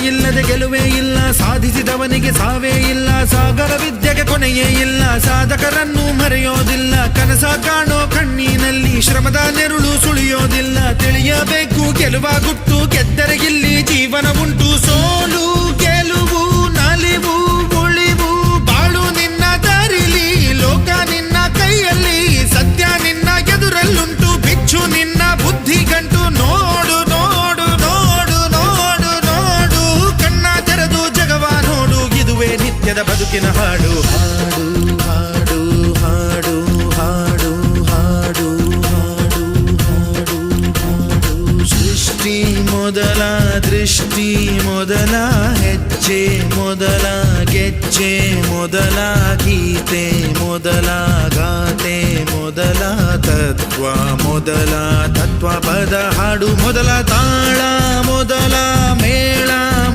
ಇಲ್ಲದೆ ಗೆಲುವೇ ಇಲ್ಲ, ಸಾಧಿಸಿದವನಿಗೆ ಸಾವೇ ಇಲ್ಲ, ಸಾಗರ ವಿದ್ಯೆಗೆ ಕೊನೆಯೇ ಇಲ್ಲ, ಸಾಧಕರನ್ನು ಮರೆಯೋದಿಲ್ಲ, ಕನಸ ಕಾಣೋ ಕಣ್ಣಿನಲ್ಲಿ ಶ್ರಮದ ನೆರುಳು ಸುಳಿಯೋದಿಲ್ಲ, ತಿಳಿಯಬೇಕು ಗೆಲುವ ಗುಟ್ಟು, ಗೆದ್ದರೆ ಇಲ್ಲಿ ಜೀವನ ಉಂಟು, ಸೋಲು ಗೆಲುವು ನಲಿವು ಉಳಿವು ಬಾಳು ನಿನ್ನ ದಾರಿಲಿ, ಲೋಕ ನಿನ್ನ ಕೈಯಲ್ಲಿ, ಸತ್ಯ ನಿನ್ನ ಎದುರಲ್ಲುಂಟು, ಬಿಚ್ಚು ನಿನ್ನ ಬುದ್ಧಿ ಗಂಟು, ನೋಡು ನೋಡು ನೋಡು ನೋಡು ನೋಡು, ಕಣ್ಣ ತೆರೆದು ಜಗವ ನೋಡು, ಇದುವೇ ನಿತ್ಯದ ಬದುಕಿನ ಹಾಡು. ಹಾಡು ಹಾಡು ಹಾಡು ಹಾಡು ಹಾಡು ಹಾಡು ಹಾಡು ಸೃಷ್ಟಿ ಮೊದಲ ದೃಷ್ಟಿ ಮೊದಲ ಹೆಜ್ಜೆ ಮೊದಲ ಗೆಜ್ಜೆ ಮೊದಲ ಗೀತೆ ಮೊದಲ ಗಾತೆ ಮೊದಲ ತತ್ವ ಮೊದಲ ತತ್ವ ಪದ ಹಾಡು ಮೊದಲ ತಾಳ ಮೊದಲ ಮೇಳ